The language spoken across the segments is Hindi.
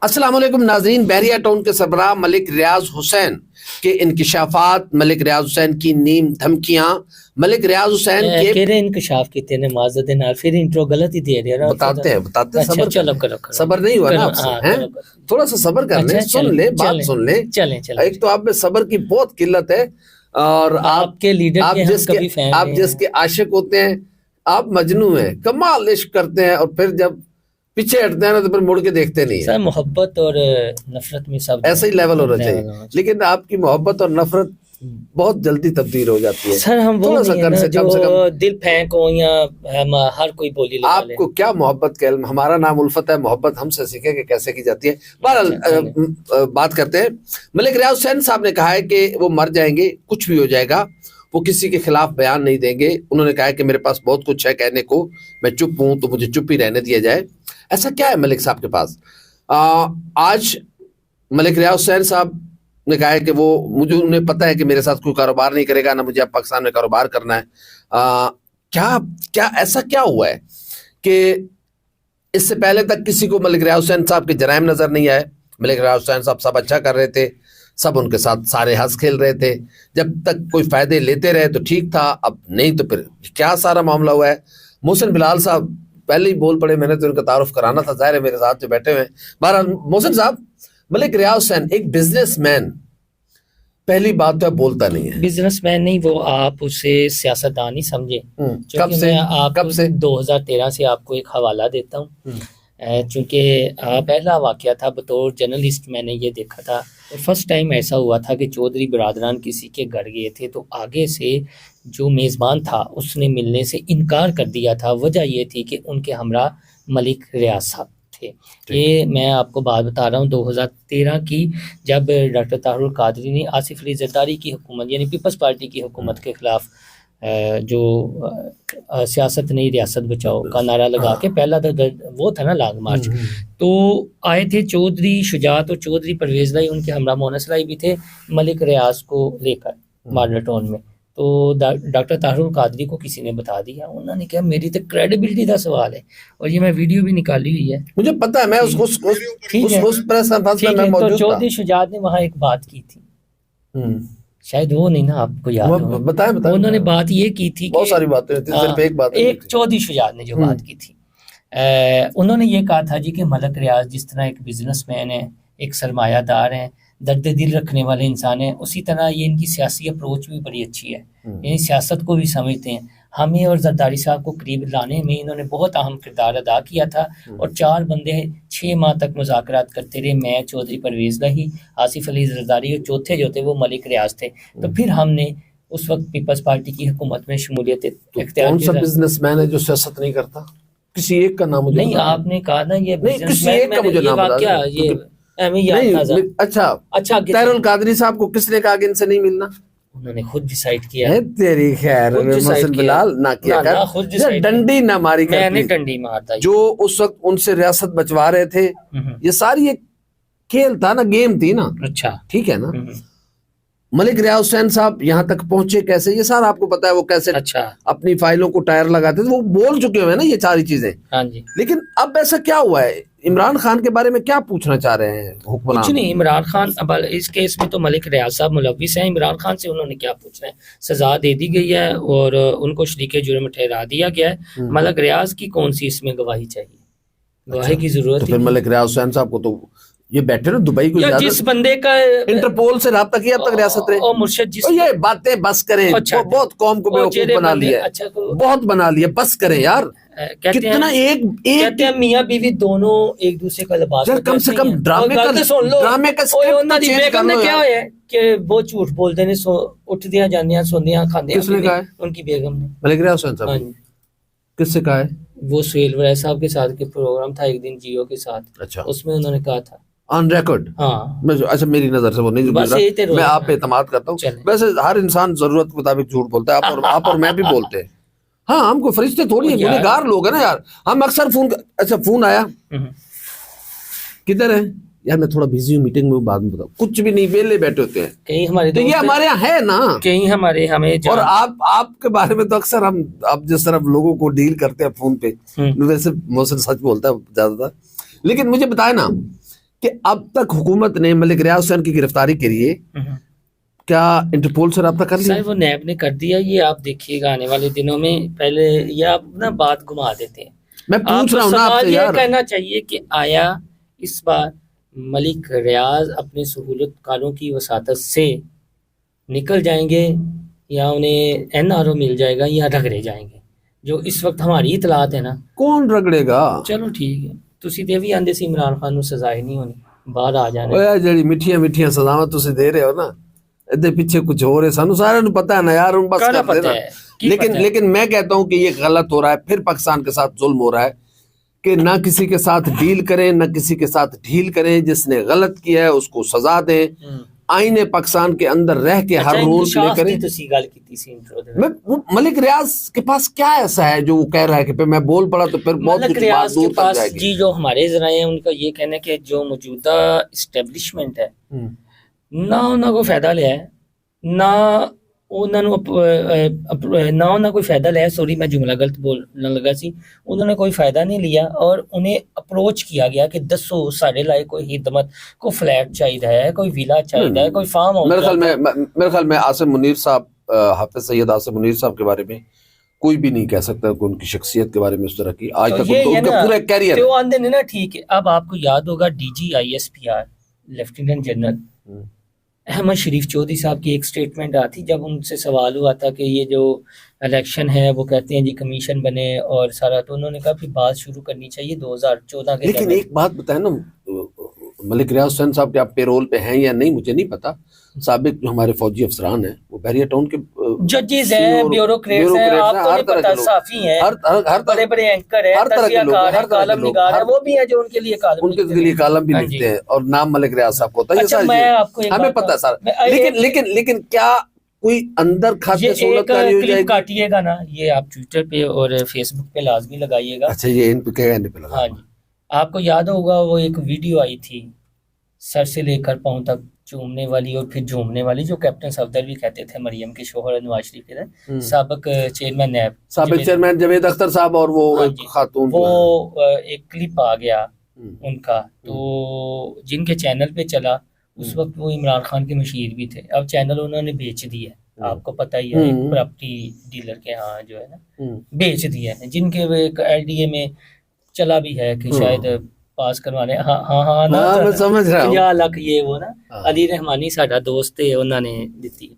अस्सलाम वालेकुम नाज़रीन। बहरिया टाउन के सरबराह मलिक रियाज हुसैन के इंकशाफात, मलिक रियाज हुसैन की नीम धमकियां, मलिक रियाज हुसैन के केरे इंकशाफ कीते ने माज़द नाल फिर इंट्रो गलत ही दे रहे हो। बताते हैं अच्छा, सबर चलो करें। करो सबर नहीं हुआ ना करो, आपसे, हाँ, हैं? करो, करो। थोड़ा सा सबर कर ले, अच्छा, सुन ले, बात सुन ले। चलें एक तो आप में सबर की बहुत किल्लत है, और आपके लीडर आप के हम जिसके कभी फैन आप नहीं जिसके आशिक होते हैं, आप मजनू हैं, कमाल इश्क करते हैं, और फिर जब पीछे हटते हैं ना तो फिर मुड़ के देखते नहीं है। सर मोहब्बत और नफरत में सब ऐसा ही लेवल होना लेवल चाहिए, होना चाहिए। लेकिन आपकी मोहब्बत और नफरत बहुत जल्दी तब्दील हो जाती है। सर हम वो थोड़ा सा नहीं है कम ना से जो कम दिल फेंक हो या हर कोई बोली लगा ले। आपको क्या मोहब्बत के इल्म, हमारा नाम उल्फत है, मोहब्बत हमसे सीखे कि कैसे की जाती है। बहरहाल बात करते हैं। मलिक रियाज हुसैन साहब ने कहा है कि वो मर जाएंगे, कुछ भी हो जाएगा, वो किसी के खिलाफ बयान नहीं देंगे। उन्होंने कहा है कि मेरे पास बहुत कुछ है कहने को, मैं चुप हूं तो मुझे चुप ही रहने दिया जाए। ऐसा क्या है मलिक साहब के पास? आज मलिक रियाज हुसैन साहब ने कहा है कि वो मुझे, उन्हें पता है कि मेरे साथ कोई कारोबार नहीं करेगा, ना मुझे अब पाकिस्तान में कारोबार करना है। क्या क्या ऐसा क्या हुआ है कि इससे पहले तक किसी को मलिक रियाज हुसैन साहब के जराइम नजर नहीं आए? मलिक रियाज हुसैन साहब सब अच्छा कर रहे थे, सब उनके साथ सारे हंस खेल रहे थे, जब तक कोई फायदे लेते रहे तो ठीक था, अब नहीं तो फिर क्या सारा मामला हुआ है? मोहसिन बिलाल साहब पहले ही बोल पड़े, मैंने तो इनका तारुफ कराना था, जाहिर है मेरे साथ जो बैठे हुए हैं। बहरहाल मोहसिन साहब, मलिक रियाज हुसैन एक बिजनेसमैन, पहली बात तो है बोलता नहीं है। बिजनेसमैन नहीं, वो आप उसे सियासतदान ही समझे। कब से? कब से? 2013 से आपको एक हवाला देता हूँ। चूँकि पहला वाक़या था, बतौर जर्नलिस्ट मैंने ये देखा था, और फर्स्ट टाइम ऐसा हुआ था कि चौधरी बरादरान किसी के घर गए थे, तो आगे से जो मेज़बान था उसने मिलने से इनकार कर दिया था। वजह ये थी कि उनके हमरा मलिक रियाज साहब थे। ये मैं आपको बात बता रहा हूँ 2013 की, जब डॉक्टर तारुल कादरी ने आसिफ अली जरदारी की हुकूमत यानी पीपल्स पार्टी की हुकूमत के खिलाफ जो सियासत नहीं रियासत बचाओ का नारा लगा के पहला तो वो था ना लॉन्ग मार्च, तो आए थे चौधरी शुजात और चौधरी परवेज लाई, उनके हमरा मोनस लाई भी थे मलिक रियाज को लेकर मॉडल टाउन में। तो डॉक्टर तारुल कादरी को किसी ने बता दिया, उन्होंने कहा मेरी तो क्रेडिबिलिटी का सवाल है, और ये मैं वीडियो भी निकाली हुई है, मुझे पता है, मैं उस प्रेस कॉन्फ्रेंस में मैं मौजूद था। तो चौधरी शुजात ने वहाँ एक बात की थी, शायद वो नहीं ना आपको याद हो, बताएं। उन्होंने बात ये की थी, बहुत सारी बातें थी, सिर्फ एक बात, एक चौधरी शुजात ने जो बात की थी, उन्होंने ये कहा था जी कि मलिक रियाज जिस तरह एक बिजनेसमैन है, एक सरमायादार है, दर्द दिल रखने वाले इंसान है, उसी तरह ये इनकी सियासी अप्रोच भी बड़ी अच्छी है, यानी सियासत को भी समझते हैं। हमें और जरदारी साहब को करीब लाने में इन्होंने बहुत अहम किरदार अदा किया था, और 4 बंदे 6 माह तक मुज़ाकरात करते रहे, मैं, चौधरी परवेज़ लाही, आसिफ अली जरदारी, और चौथे जो थे वो मलिक रियाज थे। तो फिर हमने उस वक्त पीपल्स पार्टी की हुकूमत में शमूलियत इख्तियार की। कौन सा बिजनेसमैन है जो सियासत नहीं करता? किसी एक का नाम मुझे नहीं, आपने कहा ना ये किसी एक का मुझे नाम बता। अच्छा, तारुल कादरी साहब को किसने कहा कि इनसे नहीं मिलना? उन्होंने खुद डिसाइड किया है। तेरी खैर, मोहसिन बिलाल ना किया कर, खुद डंडी ना मारी कर, मैंने डंडी मारता जो उस वक्त उनसे रियासत बचवा रहे थे, ये सारी एक खेल था ना, गेम थी ना। अच्छा, ठीक है ना। मलिक रियाज हुसैन साहब यहाँ तक पहुंचे कैसे, ये सारा आपको पता है। वो कैसे अपनी फाइलों को टायर लगाते थे, वो बोल चुके हुए हैं ना ये सारी चीजें। हाँ जी। लेकिन अब ऐसा क्या हुआ है? इमरान खान के बारे में क्या पूछना चाह रहे हैं हुक्मरान? कुछ नहीं, इमरान खान, अब इस केस में तो मलिक रियाज साहब मुलव्विस हैं, इमरान खान से उन्होंने क्या पूछना है? सजा दे दी गई है और उनको शरीके जुर्म ठहरा दिया गया है। मलिक रियाज की कौन सी इसमें गवाही चाहिए? गवाही की जरूरत तो फिर मलिक रियाज हुसैन साहब को तो ये बैठे ना दुबई को, जिस बंदे का इंटरपोल से राब्ता किया अब तक रियासत रहे, और मुर्शिद जिस ये बातें बस करें। अच्छा, बहुत कौम को बेवकूफ बना लिया। अच्छा, बहुत बना लिया, बस करें यार। कितना एक मियां बीवी दोनों एक दूसरे का लिबास, कम से कम ड्रामे का बेगम ने क्या है कि वो झूठ बोलते ने, उठदियां जांदियां सोंदियां खांदियां। किसने कहा है? उनकी बेगम ने। मलिक रियाज हुसैन साहब किससे कहा है? वो सुहेल वराय साहब के साथ के प्रोग्राम था एक दिन जियो के साथ। अच्छा, उसमें उन्होंने कहा था ऑन रिकॉर्ड। हाँ, अच्छा, मेरी नजर से वो नहीं गुजरा, मैं आप पे एतमाद करता हूँ। वैसे हर इंसान जरूरत के मुताबिक झूठ बोलता है, आप और मैं भी बोलते हैं। हाँ, हमको फरिश्ते थोड़ी है, गुनहगार लोग है ना यार। हम अक्सर फोन, अच्छा फोन आया, किधर है यार, मैं थोड़ा बिजी हूँ, मीटिंग में, बाद में बताओ। कुछ भी नहीं, वेले बैठे होते हैं कहीं हमारे, तो ये हमारे यहाँ है ना, कहीं हमारे हमें। और आपके बारे में तो अक्सर आप जिस तरह लोगों को डील करते हैं फोन पे, वैसे मोहसिन सच बोलता है ज्यादातर। लेकिन मुझे बताए ना कि अब तक हुकूमत ने मलिक रियाज हुसैन की गिरफ्तारी के लिए क्या इंटरपोल से रब्ता कर लिया? सर वो नैब ने कर दिया, ये आप देखिएगा आने वाले दिनों में। पहले ये आप ना बात घुमा देते हैं। मैं पूछ रहा हूँ ना सवाल आपसे ये यार। कहना चाहिए कि आया इस बार मलिक रियाज अपने सहूलतकारों की वसातत से निकल जाएंगे या उन्हें एनआरओ मिल जाएगा या रगड़े जाएंगे, जो इस वक्त हमारी इतलात है ना। कौन रगड़ेगा? चलो ठीक है, ਤੁਸੀਂ ਤੇ ਵੀ ਆਂਦੇ ਸੀ ਇਮਰਾਨ ਖਾਨ ਨੂੰ ਸਜ਼ਾ ਹੀ ਨਹੀਂ ਹੋਣੀ, ਬਾਹਰ ਆ ਜਾਣਾ। ਓਏ ਜਿਹੜੀ ਮਿੱਠੀਆਂ ਸਜ਼ਾਵਾਂ ਤੁਸੀਂ ਦੇ ਰਹੇ ਹੋ ਨਾ, ਇਹਦੇ ਪਿੱਛੇ कुछ हो रहा है, सानू सारे ਨੂੰ पता है ना यार, उन बस काला कर देना। पता है, लेकिन मैं कहता हूं कि ये गलत हो रहा है, फिर पाकिस्तान के साथ जुल्म हो रहा है कि ना किसी के साथ डील करें ना किसी के साथ ढील करें। जिसने गलत किया है उसको सजा दें, आईने पाकिस्तान के अंदर रह के हर रोल प्ले करें। मैं वो मलिक रियाज के पास क्या ऐसा है जो वो कह रहा है कि मैं बोल पड़ा तो फिर बहुत मलिक कुछ बात रियाज के दूर तक पास जाएगी। जी जो हमारे जराए हैं उनका ये कहना है कि जो मौजूदा इस्टेब्लिशमेंट है ना ਉਹਨਾਂ को फायदा लिया है ना ਉਹਨਾਂ ਨੂੰ ना ਉਹਨਾਂ कोई फायदा लिया। सॉरी मैं जुमला गलत बोलने लगा सी। उन्होंने कोई फायदा नहीं लिया और उन्हें अप्रोच किया गया कि दसो साढ़े लाए कोई हिदमत, कोई फ्लैट चाहिए है, कोई विला चाहिए है, कोई फार्म हाउस। मेरे ख्याल में आसिम मुनीर साहब, हाफिज सैयद आसिम मुनीर साहब के बारे में कोई भी नहीं कह सकता कि उनकी शख्सियत के बारे में उस तरह की आज तक उनका पूरा कैरियर तो आंदे ने ना। ठीक है, अब आपको याद होगा DGISPR लेफ्टिनेंट जनरल अहमद शरीफ चौधरी साहब की एक स्टेटमेंट आती जब उनसे सवाल हुआ था कि ये जो इलेक्शन है वो कहते हैं जी कमीशन बने और सारा, तो उन्होंने कहा फिर बात शुरू करनी चाहिए 2014 के। लेकिन एक बात बताए ना, मलिक रियाज हुसैन साहब के आप पेरोल पे हैं या नहीं मुझे नहीं पता। साबिक जो हमारे फौजी अफसरान हैं वो बहरिया टाउन के जजेस हैं, ब्यूरोक्रेट्स हैं, आपको नहीं पता, साफी हैं, हर बड़े बड़े एंकर हैं, तस्वीरकार हैं, कालम निगार हैं, वो भी हैं जो उनके लिए कालम भी लिखते हैं और नाम मलिक रियाज साहब को होता है। अच्छा, मैं आपको हमें पता है सारा। लेकिन क्या कोई अंदर खाते सहूलतकारी हो जाएगी? काटिएगा ना, ये आप ट्विटर पे और फेसबुक पे लाजमी लगाइएगा। अच्छा, ये इन पे लगा। हाँ जी, आपको याद होगा वो एक वीडियो आई थी सर से लेकर पांव तक चूमने वाली और फिर झूमने वाली, जो कैप्टन सफदर भी कहते थे मरियम के शोहर नवाज शरीफ के थे, साबिक चेयरमैन नैब, साबिक चेयरमैन जावेद अख्तर साहब और वो खातून, वो एक क्लिप आ गया उनका, तो जिनके चैनल पे चला उस वक्त वो इमरान खान के मशीर भी थे। अब चैनल उन्होंने बेच दिया, आपको पता ही है, एक प्रॉपर्टी डीलर के यहाँ जो है ना बेच दिया है, जिनके एक LDA में चला भी है कि शायद पास करवाने। हाँ ना, मैं समझ रहा हूँ। 50 लाख ये वो ना अली रहमानी साडा दोस्त है, उन्होंने दी।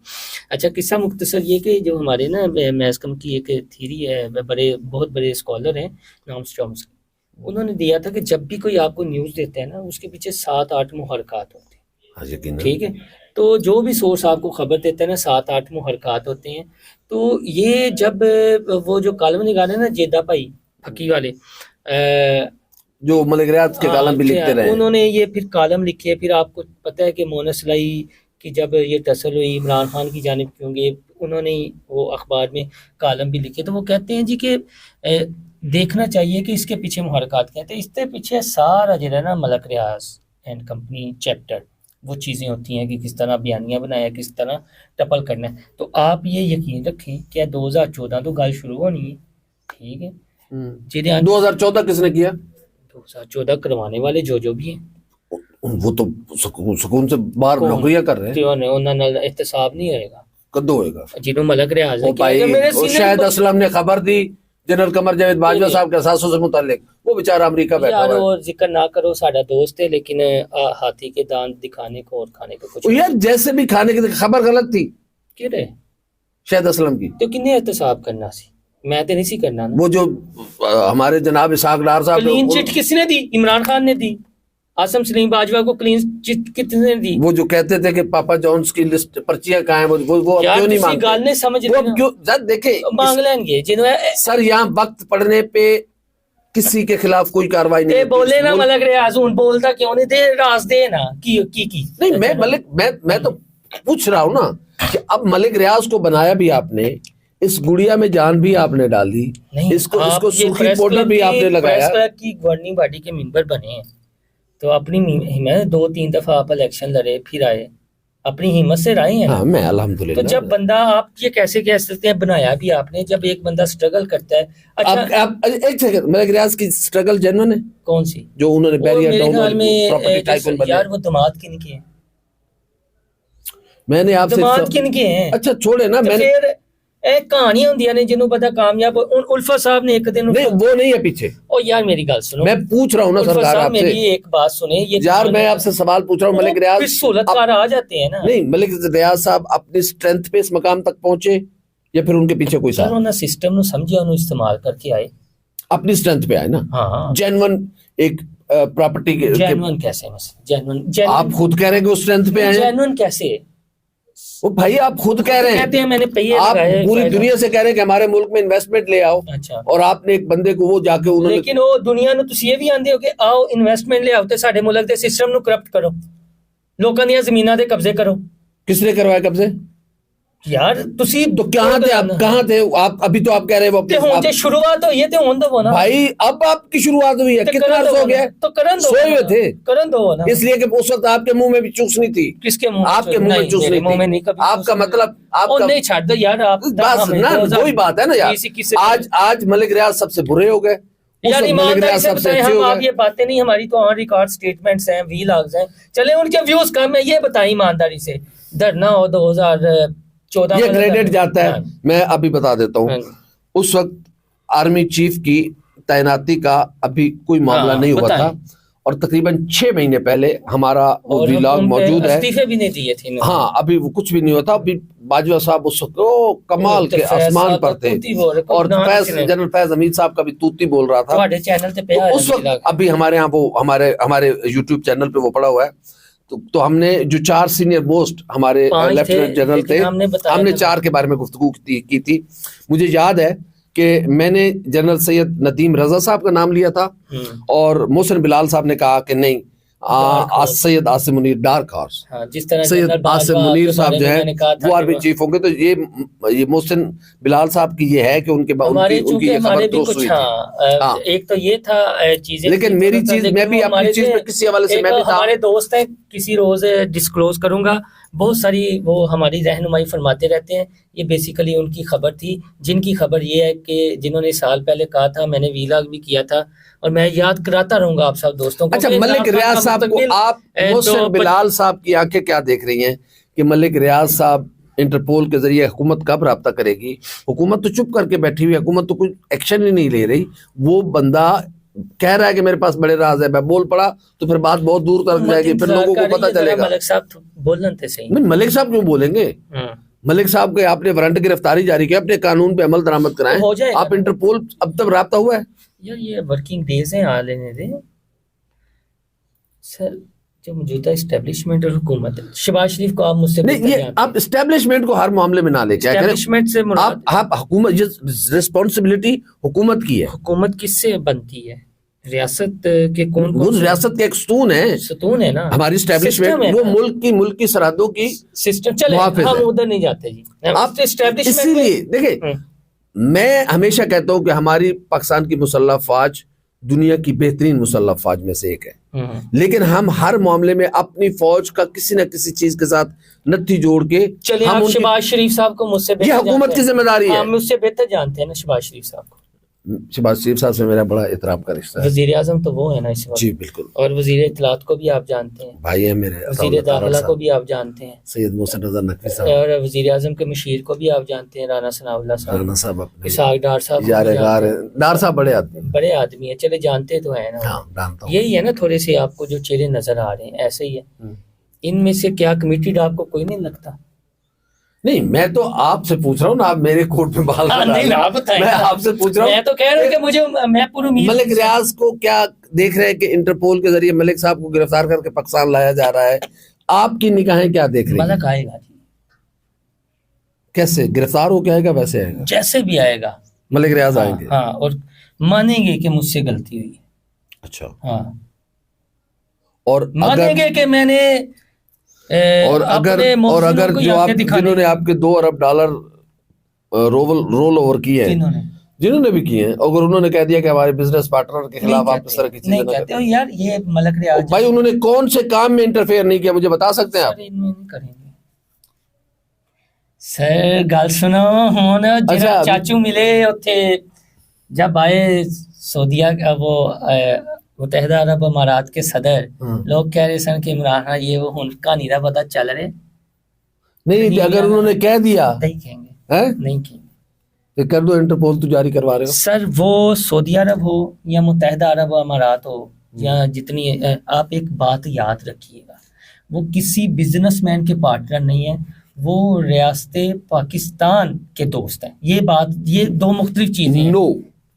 अच्छा, किस्सा मुख्तसर ये कि जो हमारे ना मैस्कम की एक थीरी है, बहुत बड़े स्कॉलर हैं नॉम्स चॉम्स्की, उन्होंने दिया था कि जब भी कोई आपको न्यूज़ देता है ना उसके पीछे 7-8 मुहरकात होते हैं। ठीक है, तो जो भी सोर्स आपको खबर देता है ना 7-8 मुहरकात होते हैं। तो ये जब वो जो कालम निगार है ना जेदा भाई फकी वाले, जो मलिक रियाज के कालम भी लिखते रहे, उन्होंने ये फिर कालम लिखे। फिर आपको पता है कि मोनस लाई की जब ये तसल हुई इमरान खान की जानिब क्योंकि उन्होंने वो अखबार में कालम भी लिखे, तो वो कहते हैं जी कि देखना चाहिए कि इसके पीछे मुहरकात कहते हैं, इसके पीछे सारा जो है ना मलिक रियाज एंड कंपनी चैप्टर वो चीज़ें होती हैं कि किस तरह बयानियाँ बनाया, किस तरह टपल करना है। तो आप ये यकीन रखें कि 2014 तो गल शुरू होनी है। ठीक है, 2014 किसने किया? 2014 करवाने वाले जो भी हैं वो तो सुकून से बाहर नौकरियां कर रहे हैं, उन्हां नाल एहतसाब नहीं होएगा, कदों होएगा जिन्हों मलिक रियाज ने किया। शाहिद असलम ने खबर दी जनरल कमर जावेद बाजवा साहब के असासों से मुताल्लिक, वो बेचारा अमेरिका बैठा हुआ है। और जिक्र ना करो, साडा दोस्त है, लेकिन हाथी के दांत दिखाने को और खाने को कुछ यार, जैसे भी खाने की खबर गलत थी किरे शाहिद असलम की, तो किन्ने एहतसाब करना सी, मैं तो नहीं सी करना ना। वो जो हमारे जनाब इसाक डार साहब, क्लीन चिट किसने दी? इमरान खान ने दी। आसम सलीम बाजवा को क्लीन चिट कितने दी? वो जो कहते थे कि पापा जॉन्स की लिस्ट पर्चियां कहाँ हैं, वो क्यों नहीं मांगते? गाल ने समझ वो क्यों देखे मांग लेंगे जिन्होंने सर यहाँ वक्त पड़ने पे किसी के खिलाफ कोई कार्रवाई नहीं बोले ना मलिक रियाज बोलता क्यों नहीं? दे राज दे ना की नहीं। मैं तो पूछ रहा हूँ ना कि अब मलिक रियाज को बनाया भी आपने, इस गुड़िया में जान भी आपने डाली, इसको सुर्खी पाउडर भी आपने लगाया की गवर्निंग बॉडी के मेंबर बने, तो अपनी 2-3 दफा आप इलेक्शन लड़े, फिर आए, अपनी हिम्मत से रहे हैं। हाँ, मैं तो अल्हम्दुलिल्लाह। जब बंदा, आप ये कैसे कह सकते हैं, बनाया भी आपने, जब एक बंदा स्ट्रगल करता है। अच्छा, आप एक सेकंड, मलिक रियाज की स्ट्रगल जेन्युइन है कौन सी? जो उन्होंने वो बैरियर मेरे डाउन ख्याल में प्रॉपर्टी टाइकून बने? यार वो दामाद किनके हैं? मैंने आपसे दामाद किनके हैं? अच्छा छोड़े ना, तो मैंने फिर ਇਹ ਕਹਾਣੀਆਂ ਹੁੰਦੀਆਂ ਨੇ ਜਿਹਨੂੰ ਪਤਾ ਕਾਮਯਾਬ। उल्फा साहब ने एक दिन नहीं, वो नहीं है पीछे। ओ यार मेरी गल सुनो, मैं पूछ रहा हूँ ना उल्फा सरकार साहब आपसे। मेरी एक बात सुने, ये यार मैं आपसे सवाल पूछ रहा हूँ, मलिक रियाज फिर सहूलतकार आ जाते हैं ना। नहीं, मलिक रियाज साहब अपनी स्ट्रेंथ पे इस मकाम तक पहुंचे या फिर उनके पीछे कोई सर साथ? उन्होंने सिस्टम ਨੂੰ ਸਮਝਿਆ, ਉਹਨੂੰ ਇਸਤੇਮਾਲ करके आए। अपनी स्ट्रेंथ पे आए ना। हाँ, जेन्युइन एक प्रॉपर्टी के जेन्युइन कैसे? जेन्युइन आप खुद कह रहे हैं कि उस स्ट्रेंथ पे आए हैं। जेन्युइन कैसे? वो भाई आप खुद कह रहे कहते हैं, हैं मैंने पहिए आप लगाए, पूरी फायदा। दुनिया से कह रहे हैं कि हमारे मुल्क में इन्वेस्टमेंट ले आओ, अच्छा, और आपने एक बंदे को वो जाके उन्होंने लेकिन वो दुनिया ਨੂੰ ਤੁਸੀਂ ਇਹ ਵੀ ਆਂਦੇ ਹੋ ਕਿ ਆਓ ਇਨਵੈਸਟਮੈਂਟ ਲਿਆਓ ਤੇ ਸਾਡੇ ਮੁਲਕ ਦੇ ਸਿਸਟਮ ਨੂੰ ਕਰਪਟ ਕਰੋ, ਲੋਕਾਂ ਦੀਆਂ ਜ਼ਮੀਨਾਂ ਤੇ ਕਬਜ਼ੇ ਕਰੋ। किसने करवाया कब्जे? यार ਤੁਸੀਂ तो कहाँ थे आप, कहाँ थे आप? अभी तो आप कह रहे हैं वो ਤੇ ਹੁਣ ਜੇ ਸ਼ੁरुआत होई है ਤੇ ਹੁਣ दो ना भाई, अब आपकी शुरुआत हुई है, ਤੇ कितना ਕਰਨ अर्स दो हो गया ना, है? तो करन दो, सोए हुए थे, करन दो ना। इसलिए कि उस वक्त आपके मुंह में भी चूसनी थी। किसके मुंह में? आपके मुंह में नहीं, चूसनी मेरे मुंह में थी। नहीं कभी आपका चूसनी। मतलब ओ आपका नहीं, छाड़ दो यार आप। बस ना, वही बात है ना यार। आज मलिक रियाज सबसे बुरे हो गए, उस यार वक्त मलिक ईमानदारी रियाज से सबसे बताएं, अच्छे हम हो आप गए। ये बातें नहीं, हमारी तो ऑन रिकॉर्ड स्टेटमेंट्स हैं, व्लॉग्स हैं, चले उनके व्यूज कम है, ये बताएं ईमानदारी से। धरना हो 2014 ये वाला क्रेडिट धरना। जाता है। हाँ, मैं अभी बता देता हूँ, हाँ, उस वक्त आर्मी चीफ की तैनाती का अभी कोई मामला हाँ, नहीं हुआ बताएं। था, और तकरीबन 6 महीने पहले हमारा वो और व्लॉग उन पे मौजूद है। इस्तीफे भी नहीं दिए थे इन्होंने। हाँ, अभी वो कुछ भी नहीं होता। अभी बाजवा साहब उस वक्त ओ कमाल तो के फैज आसमान साहब पर तो थे, तूती बोल रहे, और नाम फैज, किसने? जनरल फैज हमीद साहब का भी तूती बोल रहा था। ਤੁਹਾਡੇ ਚੈਨਲ ਤੇ तो ਪਿਆ उस वक्त अभी हमारे यहाँ वो हमारे यूट्यूब चैनल पे वो पड़ा हुआ है। तो हमने जो 4 सीनियर मोस्ट हमारे पांच लेफ्टिनेंट थे, जनरल थे, लेकिन हमने 4 के बारे में गुफ्तगू की थी। मुझे याद है कि मैंने जनरल सैयद नदीम रजा साहब का नाम लिया था, और मोहसिन बिलाल साहब ने कहा कि नहीं, सैयद आसिम मुनीर डार्क हॉर्स, हाँ, जिस तरह सैयद जनरल आसिम बाजवा मुनीर के साहब बारे जो में है मैंने कहा था वो कि आर्मी चीफ होंगे। तो ये मोहसिन बिलाल साहब की ये है कि उनके हमारे उनकी चूंकि ये हमारे खबर भी दुरुस्त कुछ, हुई थी। हाँ, एक तो ये था चीजें, लेकिन मेरी चीज, मैं भी अपनी चीज पे किसी हवाले से मैं भी था। हमारे दोस्त हैं, किसी रोज डिस्क्लोज करूंगा, बहुत सारी वो हमारी रहनुमाई फरमाते रहते हैं। ये बेसिकली उनकी खबर थी, जिनकी खबर ये है कि जिन्होंने साल पहले कहा था, मैंने व्लॉग भी किया था, और मैं याद कराता रहूंगा आप सब दोस्तों को। अच्छा, मलिक रियाज साहब को आप, मोहसिन बिलाल साहब की आंखें क्या देख रही हैं कि मलिक रियाज साहब इंटरपोल के जरिए हुकूमत कब रब्ता करेगी? हुकूमत तो चुप करके बैठी हुई है, हुकूमत तो कोई एक्शन ही नहीं ले रही। वो बंदा कह रहा है कि मेरे पास बड़े राज है, मैं बोल पड़ा तो फिर बात बहुत दूर तक जाएगी, फिर लोगों को पता चलेगा। मलिक साहब बोलना थे सही नहीं, मलिक साहब क्यों बोलेंगे? मलिक साहब के आपने वारंट गिरफ्तारी जारी किया, अपने कानून पे अमल दरामद कराएं। हो जाएगा। आप इंटरपोल अब तक रब्ता हुआ है? यार ये वर्किंग डेज हैं, आ लेने दें सर। जो मौजूदा एस्टेब्लिशमेंट और हुकूमत है, शहबाज शरीफ को आप मुझसे नहीं, ये आप एस्टेब्लिशमेंट को हर मामले में ना लेके आए। एस्टेब्लिशमेंट से मुराद आप हुकूमत, रिस्पॉन्सिबिलिटी हुकूमत की है। हुकूमत किससे बनती है? रियासत के कौन वो रियासत के एक सतून है, सतून है ना हमारी एस्टेब्लिशमेंट, वो मुल्क की सरहदों की सिस्टम। चले हम उधर नहीं जाते जी, आप इसीलिए देखिए, मैं हमेशा कहता हूं कि हमारी पाकिस्तान की मुसल्लह फौज दुनिया की बेहतरीन मुसल्लह फौज में से एक है, लेकिन हम हर मामले में अपनी फौज का किसी न किसी चीज के साथ नत्थी जोड़ के, चलिए आप शहबाज शरीफ साहब को मुझसे ये हुकूमत की जिम्मेदारी है। मुझसे बेहतर जानते हैं ना शहबाज शरीफ साहब को। शहबाज शरीफ साहब से मेरा बड़ा एहतराम का रिश्ता है। वजीर आजम तो वो है ना इस वक्त। जी बिल्कुल। और वजीर इत्तलात को भी आप जानते हैं, भाई है मेरे। वजीर दाखिला को भी आप जानते हैं, सैयद मोहसिन रजा नकवी साहब। और वजीर आजम के मशीर को भी आप जानते हैं, राना सनाउल्लाह साहब। राना साहब, इसाक डार साहब, डार साहब बड़े आदमी है। चले जानते तो है ना, यही है ना, थोड़े से आपको जो चेहरे नजर आ रहे हैं ऐसे ही है। इनमें से क्या कमिटेड आपको कोई नहीं लगता? नहीं, मैं तो आपसे पूछ रहा हूँ ना, आप मेरे कोर्ट में बाल नहीं, आप बताएं, मैं आपसे पूछ रहा हूँ। मैं तो कह रहा हूँ कि मुझे, मैं पूरी मलिक रियाज को क्या देख रहे हैं कि इंटरपोल के जरिए मलिक साहब को गिरफ्तार करके पाकिस्तान लाया जा रहा है? आपकी निगाहें क्या देख रही हैं? मलिक आएगा जी, कैसे गिरफ्तार हो के आएगा? वैसे आएगा, जैसे भी आएगा मलिक रियाज आएंगे। हाँ, और मानेंगे कि मुझसे गलती हुई। अच्छा, हाँ, और मानेंगे कि मैंने और अगर जो आप, जिन्होंने आपके $2 अरब रोल ओवर किए हैं, जिन्होंने भी किए हैं, अगर उन्होंने कह दिया कि हमारे बिजनेस पार्टनर के खिलाफ आप इस तरह की चीजें कहते हो यार, ये मलिक रियाज भाई उन्होंने कौन से काम में इंटरफेयर नहीं किया, मुझे बता सकते हैं आप? इनमें नहीं करेंगे, ਸਰ ਗੱਲ ਸੁਣੋ ਹੁਣ ਜਿਹੜਾ ਅੱਛਾ। ਚਾਚੂ ਮਿਲੇ ਉੱਥੇ जब आए सऊदीया का वो मुतहदा अरब अमारात के सदर लोग कह रहे सन कि इमरान खान ये वो उनका नहीं रहा पता चल रहे नहीं अगर उन्होंने कह दिया नहीं कहेंगे है नहीं कहेंगे तो कर दो, इंटरपोल तो जारी करवा रहे हो। सर वो सऊदी अरब हो या मुतहदा अरब अमारात हो या जितनी आप एक बात याद रखिएगा वो किसी बिजनेसमैन के पार्टनर नहीं है वो रियासत पाकिस्तान के दोस्त हैं ये बात ये दो मुख्तलिफ चीजें हैं नो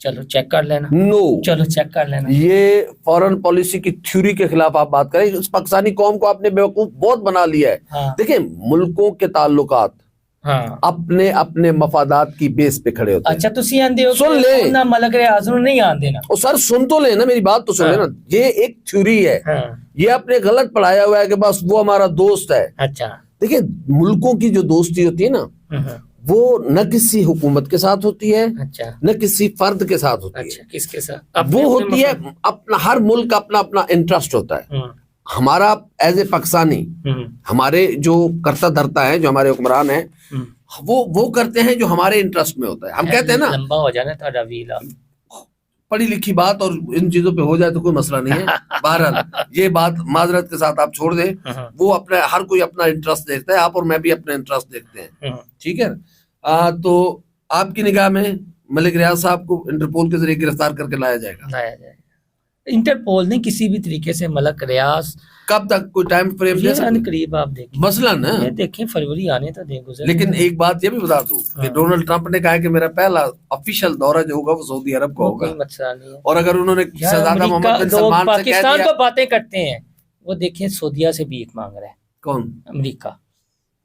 चलो चेक कर लेना नो चलो चेक कर लेना ये फॉरेन पॉलिसी की थ्योरी के खिलाफ आप बात करें। इस पाकिस्तानी कौम को आपने बेवकूफ बहुत बना लिया है। हाँ देखिए मुल्कों के ताल्लुकात हाँ अपने अपने मफादात की बेस पे खड़े होते हैं। अच्छा तुसी आंदे हो सुन ले। ना मलक रियाज नूं नहीं आन देना और सर सुन तो लेना, मेरी बात तो सुन हाँ। लेना। ये एक थ्योरी है, हाँ ये आपने गलत पढ़ाया हुआ है कि बस वो हमारा दोस्त है। अच्छा देखिए मुल्कों की जो दोस्ती होती है ना हम्म, वो न किसी हुकूमत के साथ होती है अच्छा न किसी फर्द के साथ होती अच्छा है। किसके साथ वो अपने होती है अपना, हर मुल्क का अपना अपना इंटरेस्ट होता है। हम्म, हमारा एज ए पाकिस्तानी हम्म, हमारे जो कर्ता धर्ता है, जो हमारे हुक्मरान है, हम्म। वो करते हैं जो हमारे इंटरेस्ट में होता है। हम कहते हैं ना लंबा हो जाना था रवीला पढ़ी लिखी बात और इन चीजों पे हो जाए तो कोई मसला नहीं है। बहरहाल ये बात माजरत के साथ आप छोड़ दें। वो अपने हर कोई अपना इंटरेस्ट देखता है, आप और मैं भी अपना इंटरेस्ट देखते हैं, ठीक है। तो आपकी निगाह में मलिक रियाज साहब को इंटरपोल के जरिए गिरफ्तार करके लाया जाएगा। लाया जाए इंटरपोल ने किसी भी तरीके से मलक रियाज कब तक, कोई टाइम फ्रेम दे ये सकते हैं? करीब आप देखें मसलन है। ये देखें फरवरी आने तो दे गुजर लेकिन एक बात ये भी बता दूं कि डोनाल्ड ट्रंप ने कहा है कि मेरा पहला ऑफिशियल दौरा जो होगा वो सऊदी अरब का वो होगा। कोई मसला नहीं है और अगर उन्होंने यार, शहजादा मोहम्मद अमेरिका बिन लोग सलमान से कह पाकिस्तान दिया, को बातें करते हैं वो देखें सऊदीया से भीख मांग रहा है कौन? अमेरिका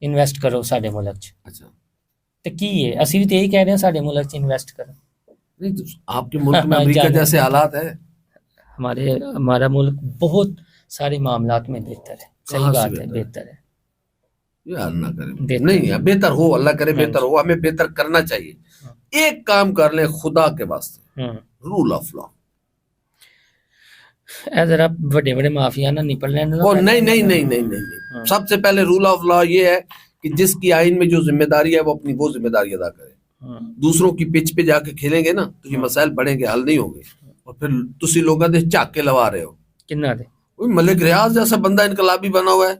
इन्वेस्ट करो साडे मुल्क च अच्छा ते की है ਅਸੀਂ ਵੀ ਤੇ ਇਹੀ ਕਹਿ ਰਹੇ ਹਾਂ ਸਾਡੇ ਮੁਲਕ ਚ ਇਨਵੈਸਟ ਕਰੋ नहीं तो आपके मुल्क में अमेरिका जाने जैसे हालात है। हमारा मुल्क बहुत सारे मामलात में बेहतर है सही कहाँ से बात है बेहतर है? बेहतर है यार ना करे बेहतर। नहीं है, बेहतर हो, अल्लाह करे हाँ बेहतर जी। हो, हमें बेहतर करना चाहिए। एक काम कर ले खुदा के वास्ते, रूल ऑफ लॉ। ए जरा बड़े बड़े माफिया ना निपट लेने वो नहीं नहीं नहीं नहीं नहीं नहीं सबसे पहले रूल ऑफ लॉ ये है कि जिसकी आइन में जो जिम्मेदारी है वो अपनी वो जिम्मेदारी अदा करे। दूसरों की पिच पे जाके खेलेंगे ना तो ये मसाइल बढ़ेंगे, हल नहीं होंगे। और फिर तुसी लोगों ने झाके लगा रहे हो। किन्ना दे कोई मलिक रियाज जैसा बंदा इनकलाबी बना हुआ है, वो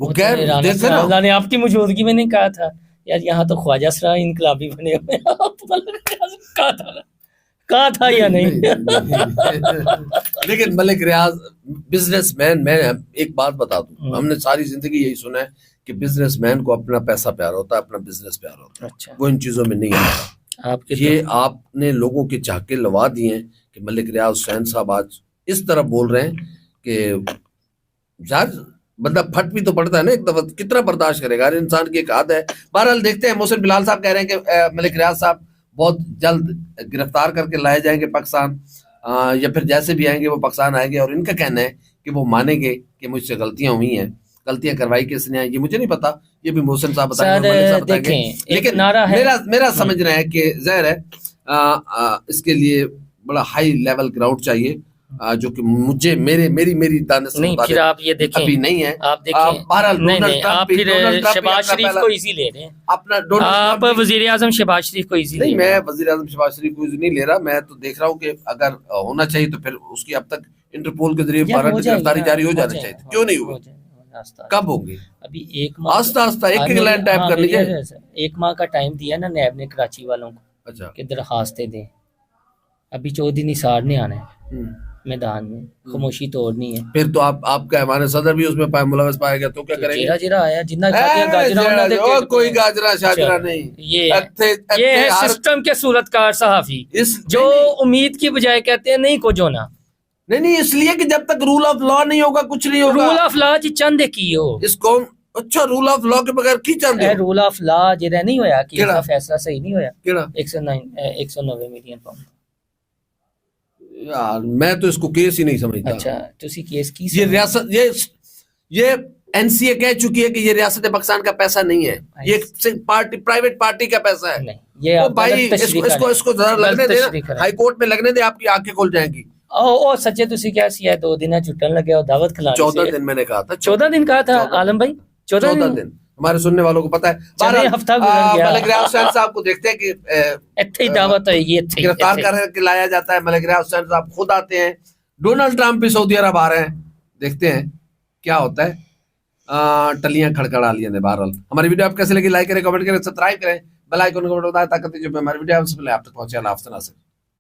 वो कह तो राना देखे ना साहब ने आपकी मौजूदगी में नहीं कहा था यार यहाँ तो ख्वाजा सरा इनकलाबी बने हुए हैं। आप कहा था या नहीं लेकिन मलिक रियाज बिजनेसमैन, मैं एक बात बता दूं, हमने सारी जिंदगी यही सुना है कि बिजनेसमैन को अपना पैसा प्यारा होता है, अपना बिजनेस प्यारा होता है। अच्छा वो इन चीजों में नहीं आता। आपके ये आपने लोगों के झाके लगा दिए हैं कि मलिक रियाज हुसैन साहब आज इस तरह बोल रहे हैं कि यार बंदा फट भी तो पड़ता है ना एक दफा, कितना बर्दाश्त करेगा? हर इंसान की एक आदत है। बहरहाल देखते हैं। मोहसिन बिलाल साहब कह रहे हैं कि मलिक रियाज साहब बहुत जल्द गिरफ्तार करके लाए जाएंगे पाकिस्तान, या फिर जैसे भी आएंगे वो पाकिस्तान आएंगे। और इनका कहना है कि वो मानेंगे कि मुझसे गलतियां हुई हैं। गलतियां करवाई किसने हैं ये मुझे नहीं पता, ये भी मोहसिन साहब बताएंगे, मलिक साहब बताएंगे। लेकिन नारा है मेरा समझना है कि ज़ाहिर है इसके लिए बड़ा हाई लेवल ग्राउंड चाहिए, जो कि मुझे मेरी दानिश नहीं। फिर आप ये देखें अभी नहीं है। आप देखें बहरहाल नहीं डोनाल्ड नहीं ट्रंप आप भी- फिर डोनाल्ड ट्रंप भी शहबाज अपना शरीफ पहला- को इजी ले रहे हैं। अपना डोनाल्ड आप ट्रंप भी- वजीर आजम शहबाज शरीफ को इजी नहीं, मैं वजीर आजम शहबाज शरीफ को नहीं ले रहा। मैं तो देख रहा हूँ कि अगर होना चाहिए तो फिर उसकी अब तक इंटरपोल के जरिए वारंट गिरफ्तारी जारी हो जाना चाहिए। क्यों नहीं हुई? कब होंगी? अभी एक माह आस्ता आस्ता एक एक लाइन टाइप कर लीजिए। एक माह का टाइम दिया ना नैब ने कराची वालों को अच्छा कि दरखास्तें दें। अभी 14 दिन निसार ने आना है मैदान में, खामोशी तोड़नी है। फिर तो आपका हमारे सदर भी उसमें मुलविस पाया गया तो क्या करेंगे? जेरा जेरा आया जिन्ना खादियां गाजरा उन्ना दे ओ, कोई गाजरा शाजरा नहीं। ये ये है सिस्टम के सूरतकार सहाफी जो उम्मीद की बजाय कहते हैं नहीं कुछ होना। नहीं, इसलिए कि जब तक रूल ऑफ लॉ नहीं होगा कुछ नहीं होगा। रूल ऑफ लॉ जी चंद की हो इसको अच्छा रूल ऑफ लॉ के बगैर की चंद रूल ऑफ लॉ जेरा नहीं होया कि इसका फैसला सही नहीं होया। केड़ा 190 मिलियन पाउंड। यार मैं तो इसको केस ही नहीं समझता। अच्छा तुसी केस की ये रियासत ये एनसीए कह चुकी है कि ये रियासत पाकिस्तान का पैसा नहीं है, ये पार्टी प्राइवेट पार्टी का पैसा है। नहीं ये तो भाई इसको जरा लगने दे, हाई कोर्ट में लगने दे, आपकी आंखें खुल जाएंगी। ओ सच्चे तुसी क्या सी है 2 दिन छुट्टन लगे और दावत खिलानी 14 दिन मैंने कहा था। 14 दिन कहा था आलम भाई 14 दिन हमारे सुनने वालों को पता है। चलिए, हफ्ता गुजर गया। मलिक रियाज हुसैन साहब को देखते हैं कि ਇੱਥੇ ਹੀ दावत है ये ਇੱਥੇ ही, गिरफ्तार ਇੱਥੇ ही। करके लाया जाता है। मलिक रियाज हुसैन साहब खुद आते हैं, डोनाल्ड ट्रंप भी सऊदी अरब आ रहे हैं, देखते हैं क्या होता है। टलियां खड़खड़ा लिया ने। बहरहाल हमारी वीडियो आप कैसे लगी, लाइक करें, कमेंट करें, सब्सक्राइब करें, बेल आइकन को बटन दबाएं ताकि जो हमारी वीडियो है उससे पहले आप तक पहुंचे। अल्लाह हाफ़िज़।